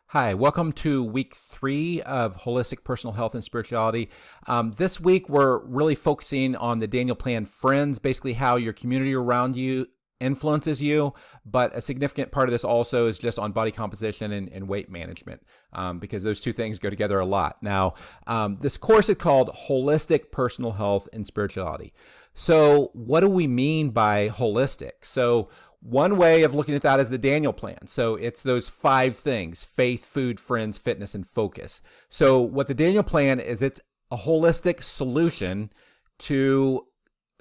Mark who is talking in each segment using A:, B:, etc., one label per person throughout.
A: Hi, welcome to week 3 of Holistic Personal Health and Spirituality. This week, we're really focusing on the Daniel Plan Friends, basically how your community around you influences you. But a significant part of this also is just on body composition and weight management, because those two things go together a lot. Now, this course is called Holistic Personal Health and Spirituality. So what do we mean by holistic? So one way of looking at that is the Daniel Plan. So it's those 5 things: faith, food, friends, fitness, and focus. So what the Daniel Plan is, it's a holistic solution to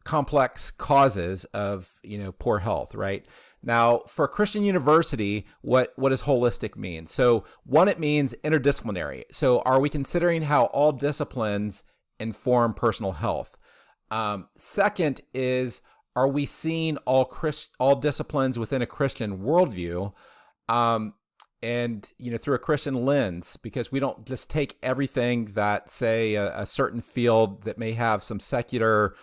A: complex causes of, poor health, right? Now, for a Christian university, what does holistic mean? So one, it means interdisciplinary. So are we considering how all disciplines inform personal health? Second is, are we seeing all disciplines within a Christian worldview, and through a Christian lens? Because we don't just take everything that, say, a certain field that may have some secular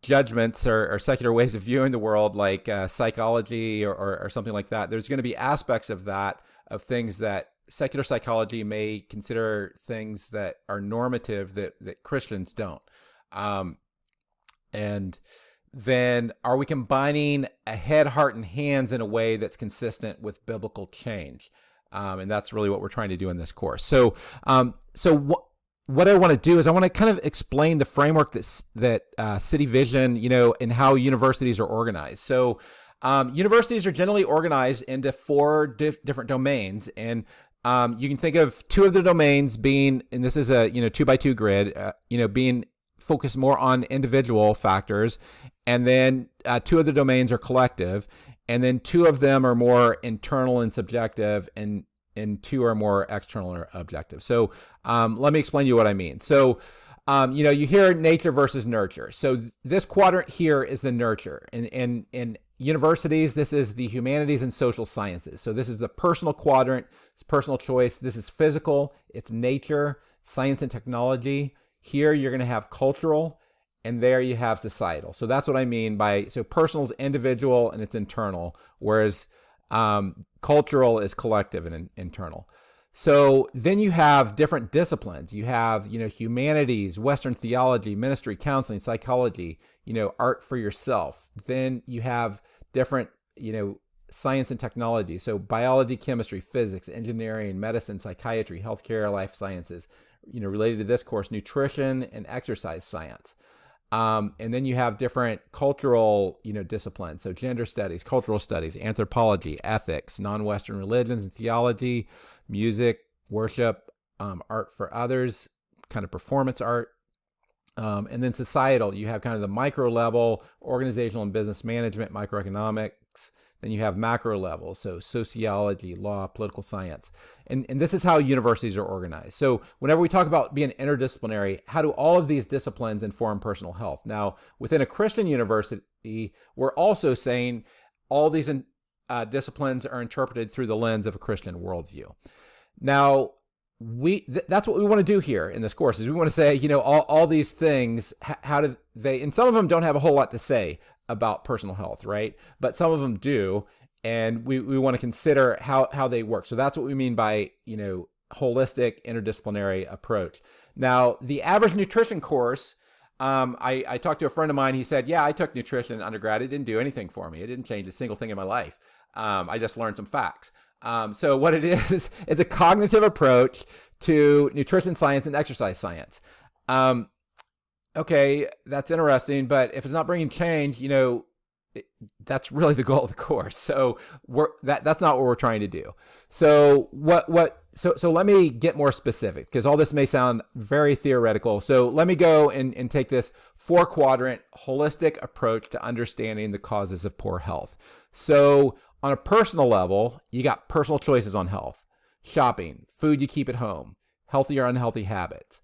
A: judgments or secular ways of viewing the world, like psychology or something like that. There's going to be aspects of that, of things that secular psychology may consider things that are normative that Christians don't. And then are we combining a head, heart, and hands in a way that's consistent with biblical change? And that's really what we're trying to do in this course. So what I want to do is I want to kind of explain the framework that City Vision, and how universities are organized. So universities are generally organized into 4 different domains, and you can think of 2 of the domains being, and this is a 2x2 grid, being focused more on individual factors, and then 2 of the domains are collective, and then 2 of them are more internal and subjective, and 2 are more external or objective. So let me explain to you what I mean. So you hear nature versus nurture. So this quadrant here is the nurture. In universities, this is the humanities and social sciences. So this is the personal quadrant, it's personal choice. This is physical, it's nature, science and technology. Here you're going to have cultural, and there you have societal. So that's what I mean by, so personal is individual and it's internal, whereas cultural is collective and internal. So then you have different disciplines. You have, humanities, Western theology, ministry, counseling, psychology, art for yourself. Then you have different, science and technology. So biology, chemistry, physics, engineering, medicine, psychiatry, healthcare, life sciences, related to this course, nutrition and exercise science. And then you have different cultural, disciplines. So gender studies, cultural studies, anthropology, ethics, non-Western religions and theology, music, worship, art for others, kind of performance art. And then societal, you have kind of the micro level, organizational and business management, microeconomics. Then you have macro level, so sociology, law, political science. And this is how universities are organized. So whenever we talk about being interdisciplinary, how do all of these disciplines inform personal health? Now, within a Christian university, we're also saying all these disciplines are interpreted through the lens of a Christian worldview. Now, that's what we want to do here in this course, is we want to say, all these things, how do they, and some of them don't have a whole lot to say about personal health, right? But some of them do, and we want to consider how they work. So that's what we mean by, holistic interdisciplinary approach. Now, the average nutrition course, I talked to a friend of mine. He said, yeah, I took nutrition in undergrad. It didn't do anything for me. It didn't change a single thing in my life. I just learned some facts. So what it is, it's a cognitive approach to nutrition science and exercise science. Okay, that's interesting, but if it's not bringing change, that's really the goal of the course. So that's not what we're trying to do. So so let me get more specific, because all this may sound very theoretical. So let me go and take this 4-quadrant holistic approach to understanding the causes of poor health. So on a personal level, you got personal choices on health: shopping, food you keep at home, healthy or unhealthy habits,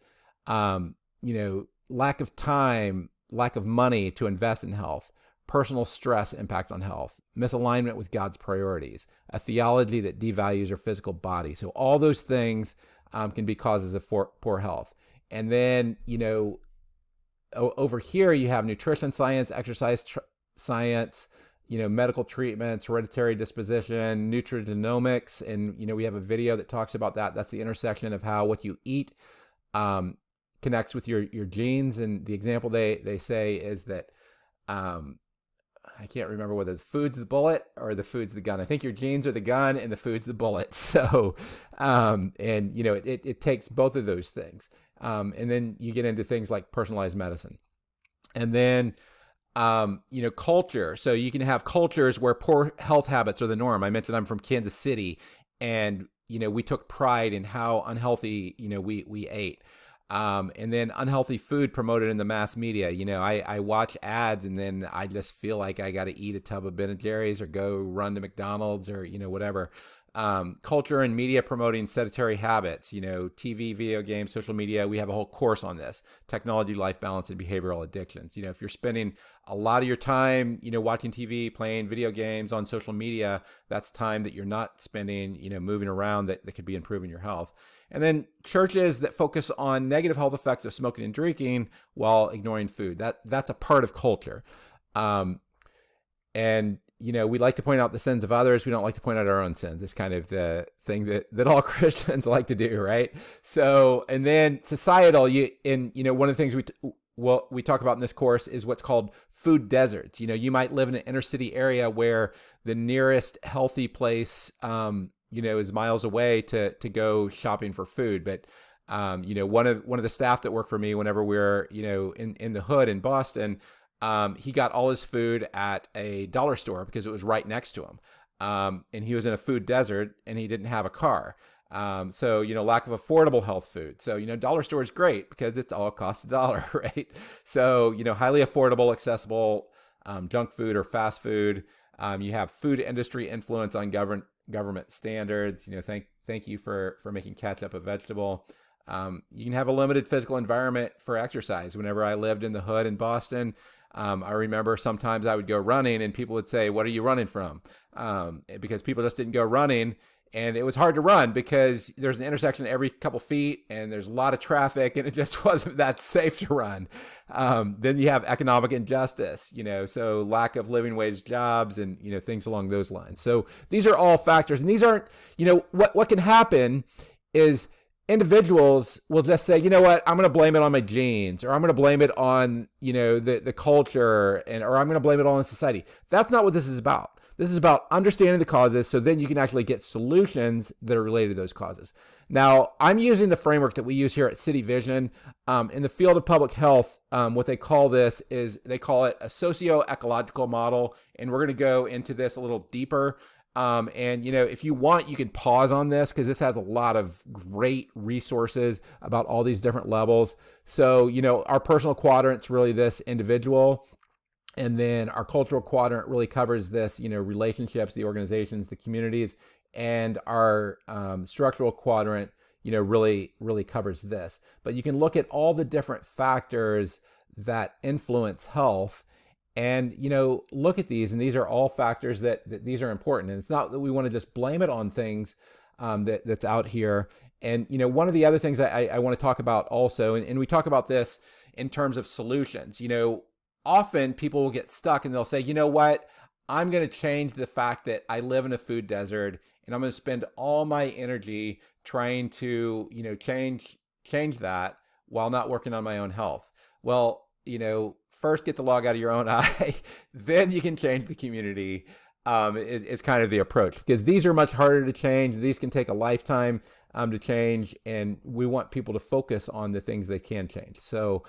A: lack of time, lack of money to invest in health, personal stress impact on health, misalignment with God's priorities, a theology that devalues your physical body. So all those things can be causes of poor health. And then, over here you have nutrition science, exercise science, medical treatments, hereditary disposition, nutrigenomics, and we have a video that talks about that. That's the intersection of how what you eat connects with your genes. And the example they say is that I can't remember whether the food's the bullet or the food's the gun. I think your genes are the gun and the food's the bullet. So, it takes both of those things. And then you get into things like personalized medicine. And then, culture. So you can have cultures where poor health habits are the norm. I mentioned I'm from Kansas City, and, we took pride in how unhealthy, we ate. And then unhealthy food promoted in the mass media. I watch ads and then I just feel like I got to eat a tub of Ben and Jerry's or go run to McDonald's or, whatever. Culture and media promoting sedentary habits, TV, video games, social media. We have a whole course on this: technology, life balance, and behavioral addictions. If you're spending a lot of your time, watching TV, playing video games, on social media, that's time that you're not spending, moving around that could be improving your health. And then churches that focus on negative health effects of smoking and drinking while ignoring food. That's a part of culture. We like to point out the sins of others. We don't like to point out our own sins. It's kind of the thing that all Christians like to do, right? So, and then societal, one of the things we talk about in this course is what's called food deserts. You might live in an inner city area where the nearest healthy place, is miles away to go shopping for food. But, one of the staff that work for me, whenever we're, in the hood in Boston, he got all his food at a dollar store because it was right next to him. And he was in a food desert and he didn't have a car. So, lack of affordable health food. So, dollar store is great because it's all costs $1, right? So, highly affordable, accessible, junk food or fast food. You have food industry influence on government standards. Thank you for making ketchup a vegetable. You can have a limited physical environment for exercise. Whenever I lived in the hood in Boston, I remember sometimes I would go running and people would say, "What are you running from?" Because people just didn't go running. And it was hard to run because there's an intersection every couple feet and there's a lot of traffic and it just wasn't that safe to run. Then you have economic injustice, so lack of living wage jobs and, things along those lines. So these are all factors, and these aren't, what can happen is individuals will just say, you know what, I'm going to blame it on my genes, or I'm going to blame it on, the culture, or I'm going to blame it all on society. That's not what this is about. This is about understanding the causes so then you can actually get solutions that are related to those causes. Now, I'm using the framework that we use here at City Vision. In the field of public health, what they call this is they call it a socio-ecological model. And we're going to go into this a little deeper. If you want, you can pause on this because this has a lot of great resources about all these different levels. So, our personal quadrant's really this individual. And then our cultural quadrant really covers this, relationships, the organizations, the communities, and our structural quadrant, really covers this. But you can look at all the different factors that influence health and, look at these. And these are all factors that these are important. And it's not that we want to just blame it on things that's out here. And, one of the other things I want to talk about also, and we talk about this in terms of solutions, often people will get stuck and they'll say, you know what, I'm going to change the fact that I live in a food desert and I'm going to spend all my energy trying to, change that while not working on my own health. Well, first get the log out of your own eye, then you can change the community, is kind of the approach, because these are much harder to change. These can take a lifetime to change, and we want people to focus on the things they can change. So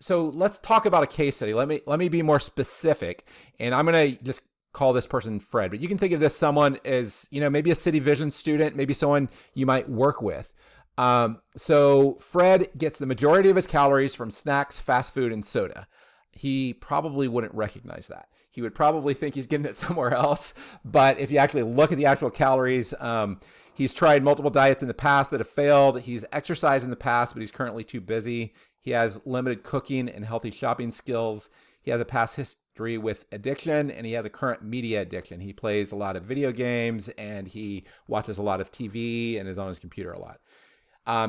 A: let's talk about a case study. Let me be more specific, and I'm going to just call this person Fred, but you can think of this someone as, maybe a City Vision student, maybe someone you might work with. So Fred gets the majority of his calories from snacks, fast food, and soda. He probably wouldn't recognize that. He would probably think he's getting it somewhere else. But if you actually look at the actual calories, he's tried multiple diets in the past that have failed. He's exercised in the past, but he's currently too busy. He has limited cooking and healthy shopping skills. He has a past history with addiction, and he has a current media addiction. He plays a lot of video games, and he watches a lot of TV and is on his computer a lot.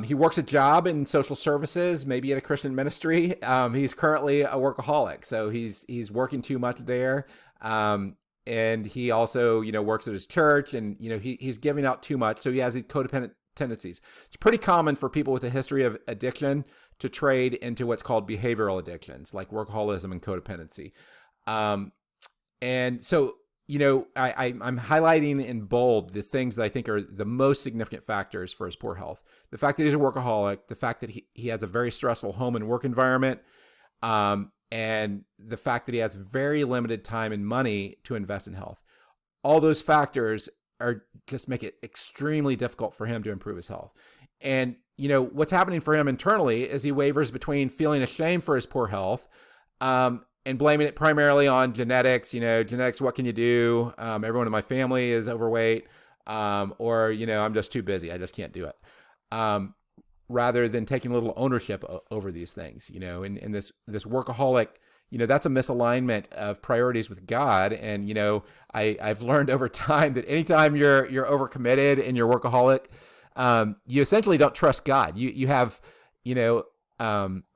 A: He works a job in social services, maybe at a Christian ministry. He's currently a workaholic, so he's working too much there. And he also, works at his church, and he's giving out too much, so he has these codependent tendencies. It's pretty common for people with a history of addiction to trade into what's called behavioral addictions, like workaholism and codependency. And so, I'm highlighting in bold the things that I think are the most significant factors for his poor health. The fact that he's a workaholic, the fact that he has a very stressful home and work environment, and the fact that he has very limited time and money to invest in health. All those factors are just make it extremely difficult for him to improve his health. And, what's happening for him internally is he wavers between feeling ashamed for his poor health, and blaming it primarily on genetics. Genetics, what can you do? Everyone in my family is overweight, or I'm just too busy. I just can't do it. Rather than taking a little ownership over these things, in this workaholic, that's a misalignment of priorities with God. And, I've learned over time that anytime you're overcommitted and you're workaholic, you essentially don't trust God. You have,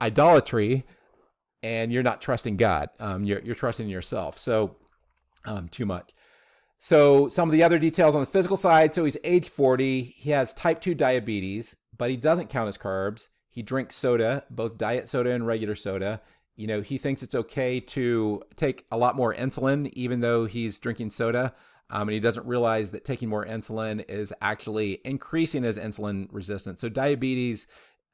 A: idolatry, and you're not trusting God. You're trusting yourself. So, too much. So some of the other details on the physical side. So he's age 40. He has type 2 diabetes, but he doesn't count his carbs. He drinks soda, both diet soda and regular soda. He thinks it's okay to take a lot more insulin, even though he's drinking soda. And he doesn't realize that taking more insulin is actually increasing his insulin resistance. So diabetes,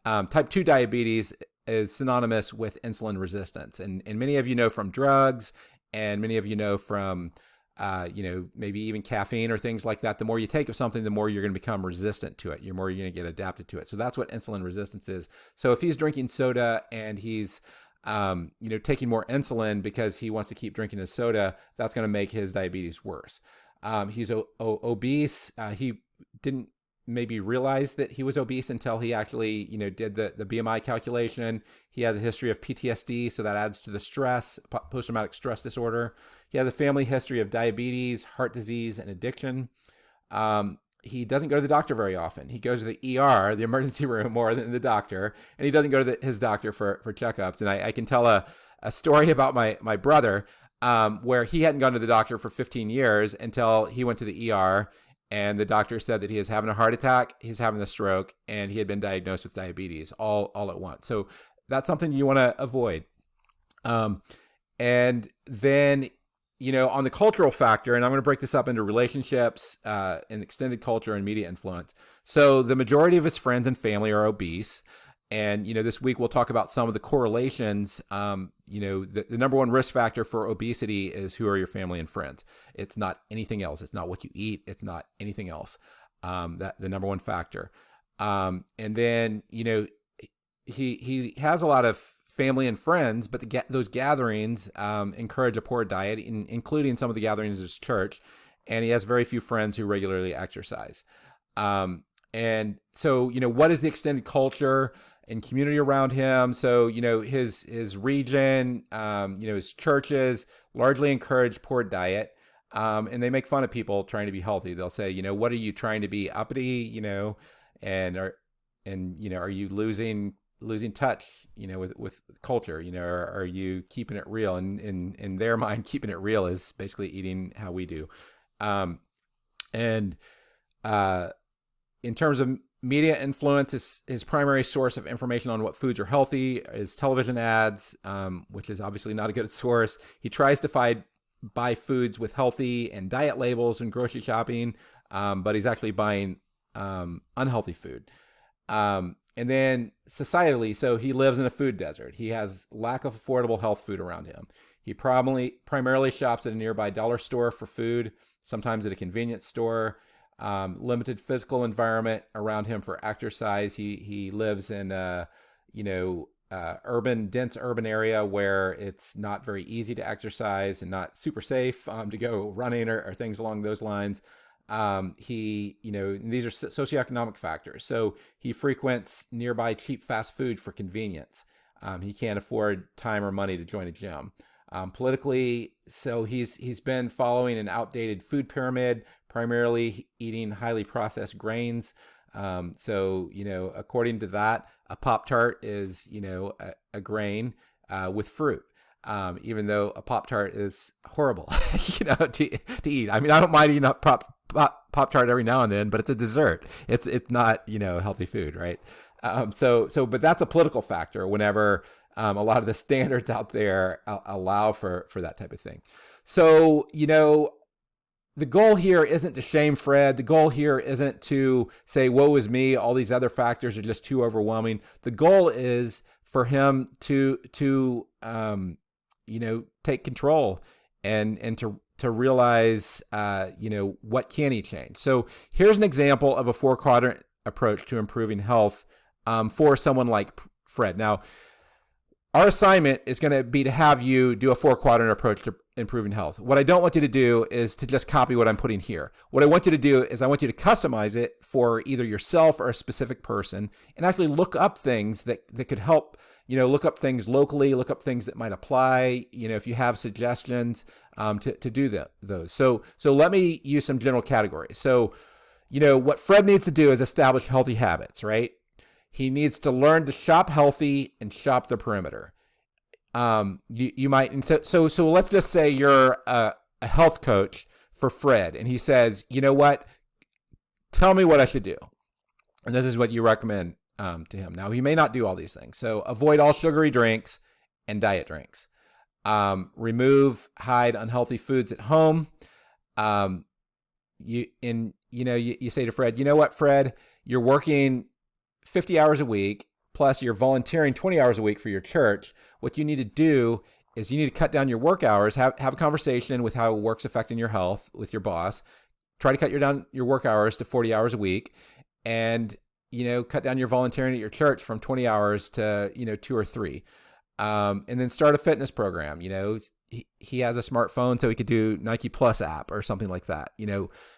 A: type 2 diabetes is synonymous with insulin resistance. And many of you know from drugs, and many of you know from, maybe even caffeine or things like that. The more you take of something, the more you're going to become resistant to it. The more you're going to get adapted to it. So that's what insulin resistance is. So if he's drinking soda and he's, taking more insulin because he wants to keep drinking his soda, that's going to make his diabetes worse. He's obese. He didn't maybe realize that he was obese until he actually, did the BMI calculation. He has a history of PTSD, so that adds to the stress, post-traumatic stress disorder. He has a family history of diabetes, heart disease, and addiction. He doesn't go to the doctor very often. He goes to the ER, the emergency room, more than the doctor, and he doesn't go to his doctor for checkups. And I can tell a story about my brother, where he hadn't gone to the doctor for 15 years until he went to the ER, and the doctor said that he is having a heart attack, he's having a stroke, and he had been diagnosed with diabetes all at once. So that's something you want to avoid. And then, on the cultural factor, and I'm going to break this up into relationships, and extended culture and media influence. So the majority of his friends and family are obese. And, this week we'll talk about some of the correlations. The number one risk factor for obesity is who are your family and friends. It's not anything else. It's not what you eat. It's not anything else. That the number one factor. And then, he has a lot of family and friends, but those gatherings encourage a poor diet, including some of the gatherings at his church. And he has very few friends who regularly exercise. And so, what is the extended culture and community around him? So, his region, his churches largely encourage poor diet. And they make fun of people trying to be healthy. They'll say, what are you trying to be uppity, and are you losing touch, with culture, or are you keeping it real? And in their mind, keeping it real is basically eating how we do. In terms of media influence, his primary source of information on what foods are healthy is television ads, which is obviously not a good source. He tries to buy foods with healthy and diet labels in grocery shopping, but he's actually buying unhealthy food. And then societally, so he lives in a food desert. He has lack of affordable health food around him. He primarily shops at a nearby dollar store for food, sometimes at a convenience store. Limited physical environment around him for exercise. He lives in a dense urban area where it's not very easy to exercise and not super safe to go running or things along those lines. These are socioeconomic factors. So he frequents nearby cheap fast food for convenience. He can't afford time or money to join a gym. Politically, so he's been following an outdated food pyramid, primarily eating highly processed grains. So, according to that, a Pop-Tart is, a grain with fruit. Even though a Pop-Tart is horrible, to eat. I mean, I don't mind eating a Pop-Tart every now and then, but it's a dessert. It's not, healthy food, right? But that's a political factor whenever a lot of the standards out there allow for that type of thing. So, the goal here isn't to shame Fred. The goal here isn't to say, woe is me, all these other factors are just too overwhelming. The goal is for him to take control and to realize, what can he change? So here's an example of a 4-quadrant approach to improving health for someone like Fred. Now, our assignment is going to be to have you do a 4-quadrant approach to improving health. What I don't want you to do is to just copy what I'm putting here. What I want you to do is I want you to customize it for either yourself or a specific person and actually look up things that could help, look up things locally, look up things that might apply, if you have suggestions to do those. So let me use some general categories. So, what Fred needs to do is establish healthy habits, right? He needs to learn to shop healthy and shop the perimeter. You might, and so let's just say you're a health coach for Fred, and he says, you know what? Tell me what I should do. And this is what you recommend to him. Now, he may not do all these things. So avoid all sugary drinks and diet drinks. Hide unhealthy foods at home. You say to Fred, you know what, Fred, you're working 50 hours a week, plus you're volunteering 20 hours a week for your church. What you need to do is you need to cut down your work hours, have a conversation with how work's affecting your health with your boss. Try to cut down your work hours to 40 hours a week, and, cut down your volunteering at your church from 20 hours to, 2 or 3. And then start a fitness program. He has a smartphone, so he could do Nike Plus app or something like that.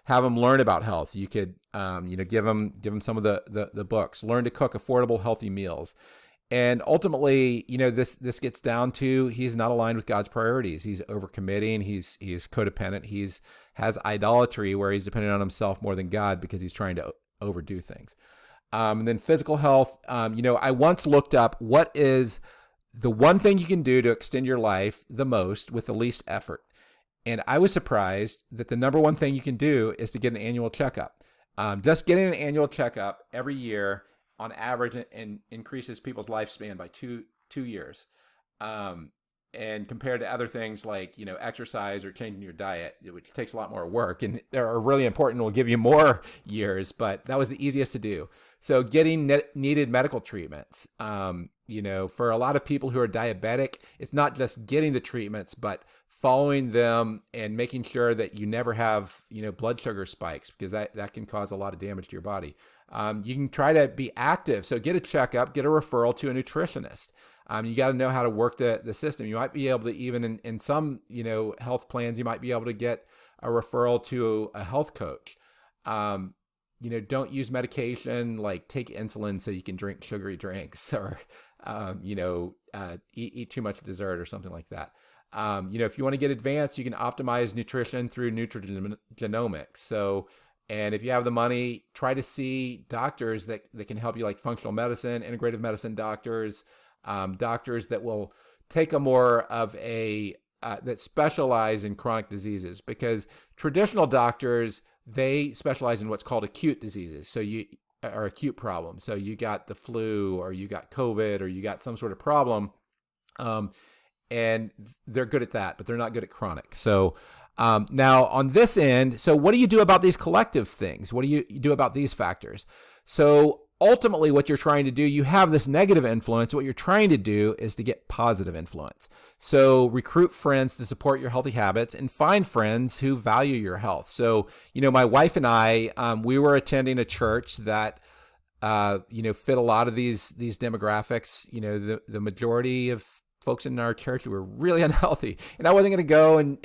A: Have him learn about health. You could, give him some of the books. Learn to cook affordable, healthy meals. And ultimately, this gets down to he's not aligned with God's priorities. He's overcommitting. He's codependent. Has idolatry where he's dependent on himself more than God because he's trying to overdo things. And then physical health. I once looked up what is the one thing you can do to extend your life the most with the least effort. And I was surprised that the number one thing you can do is to get an annual checkup. Just getting an annual checkup every year on average and increases people's lifespan by two years. And compared to other things like, exercise or changing your diet, which takes a lot more work and are really important, will give you more years, but that was the easiest to do. So getting needed medical treatments, for a lot of people who are diabetic, it's not just getting the treatments, but following them and making sure that you never have, blood sugar spikes, because that can cause a lot of damage to your body. You can try to be active. So get a checkup, get a referral to a nutritionist. You got to know how to work the system. You might be able to, even in some, health plans, you might be able to get a referral to a health coach. Don't use medication, like take insulin so you can drink sugary drinks or, eat too much dessert or something like that. If you want to get advanced, you can optimize nutrition through nutrigenomics. So, and if you have the money, try to see doctors that can help you, like functional medicine, integrative medicine doctors, doctors that will take a more of a, that specialize in chronic diseases, because traditional doctors, they specialize in what's called acute diseases. So or acute problems. So you got the flu, or you got COVID, or you got some sort of problem. And they're good at that, but they're not good at chronic. So now on this end, so what do you do about these collective things? What do you do about these factors? So ultimately what you're trying to do, you have this negative influence. What you're trying to do is to get positive influence. So recruit friends to support your healthy habits and find friends who value your health. So, my wife and I, we were attending a church that, fit a lot of these demographics. The majority of folks in our church were really unhealthy, and I wasn't going to go and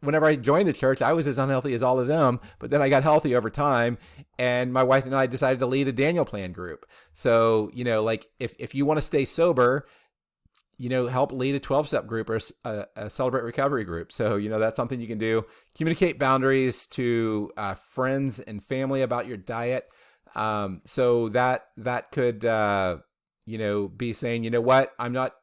A: whenever I joined the church, I was as unhealthy as all of them, but then I got healthy over time, and my wife and I decided to lead a Daniel Plan group. So, if you want to stay sober, help lead a 12-step group or a Celebrate Recovery group. So, that's something you can do. Communicate boundaries to friends and family about your diet. So that could be saying, you know what, I'm not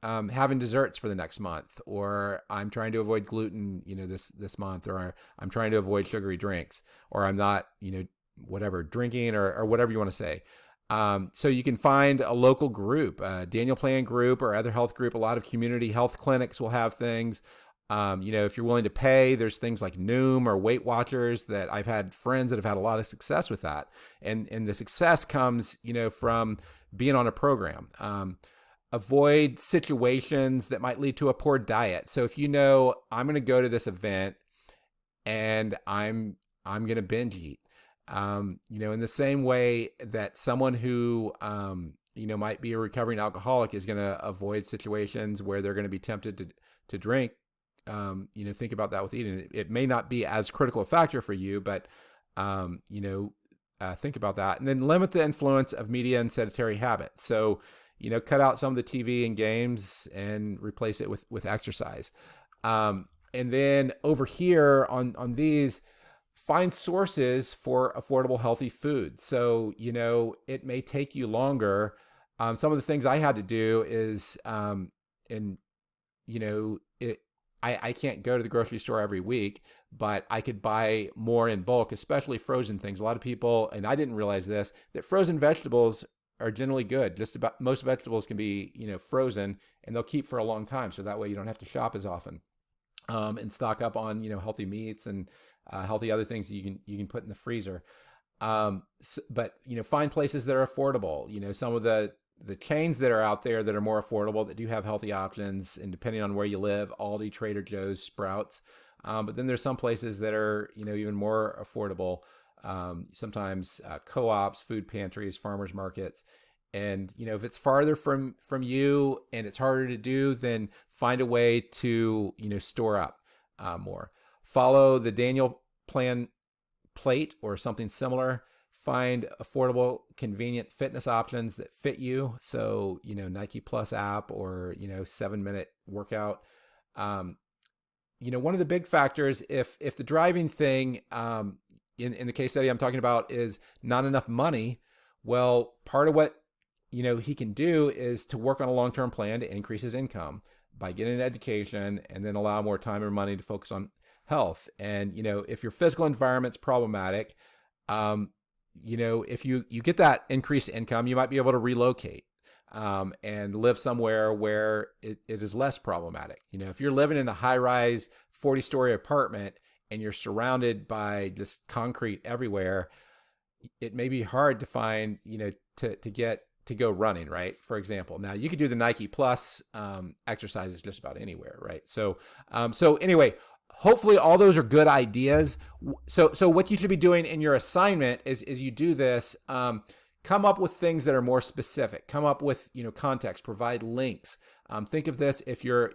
A: having desserts for the next month, or I'm trying to avoid gluten, this month, or I'm trying to avoid sugary drinks, or I'm not, whatever, drinking, or whatever you want to say. So you can find a local group, Daniel Plan group or other health group. A lot of community health clinics will have things. If you're willing to pay, there's things like Noom or Weight Watchers that I've had friends that have had a lot of success with that. And the success comes, from being on a program. Avoid situations that might lead to a poor diet. So if I'm going to go to this event and I'm going to binge eat, in the same way that someone who, might be a recovering alcoholic is going to avoid situations where they're going to be tempted to drink. Think about that with eating. It may not be as critical a factor for you, but, think about that. And then limit the influence of media and sedentary habits. So, cut out some of the TV and games and replace it with exercise. And then over here on these, find sources for affordable, healthy food. So, it may take you longer. Some of the things I had to do is, I can't go to the grocery store every week, but I could buy more in bulk, especially frozen things. A lot of people, and I didn't realize this, that frozen vegetables are generally good. Just about most vegetables can be, frozen, and they'll keep for a long time. So that way you don't have to shop as often, and stock up on, healthy meats and healthy other things that you can put in the freezer. But find places that are affordable. Some of the chains that are out there that are more affordable, that do have healthy options, and depending on where you live, Aldi, Trader Joe's, Sprouts. But then there's some places that are, even more affordable. Sometimes co-ops, food pantries, farmers markets. And, if it's farther from you and it's harder to do, then find a way to, store up more. Follow the Daniel Plan plate or something similar. Find affordable, convenient fitness options that fit you. So, Nike Plus app or, 7-minute workout. One of the big factors, if the driving thing, in the case study I'm talking about, is not enough money, well, part of what, he can do is to work on a long-term plan to increase his income by getting an education and then allow more time and money to focus on health. And, if your physical environment's problematic, if you get that increased income, you might be able to relocate and live somewhere where it is less problematic. If you're living in a high-rise 40-story apartment and you're surrounded by just concrete everywhere, it may be hard to find, to go running, right? For example, now you could do the Nike Plus exercises just about anywhere, right? So anyway, hopefully all those are good ideas. So what you should be doing in your assignment is you do this, come up with things that are more specific, come up with, context, provide links. Think of this, if you're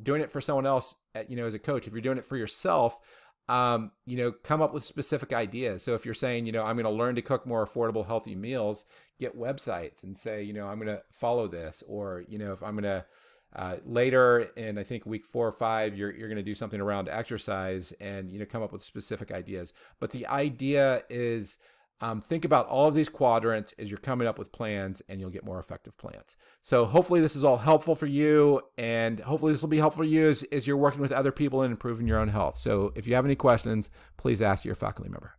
A: doing it for someone else, as a coach, if you're doing it for yourself, come up with specific ideas. So if you're saying, I'm going to learn to cook more affordable, healthy meals, get websites and say, I'm going to follow this. Or, if I'm going to, later in, I think week 4 or 5, you're going to do something around exercise and, come up with specific ideas. But the idea is, think about all of these quadrants as you're coming up with plans, and you'll get more effective plans. So hopefully this is all helpful for you, and hopefully this will be helpful for you as you're working with other people and improving your own health. So if you have any questions, please ask your faculty member.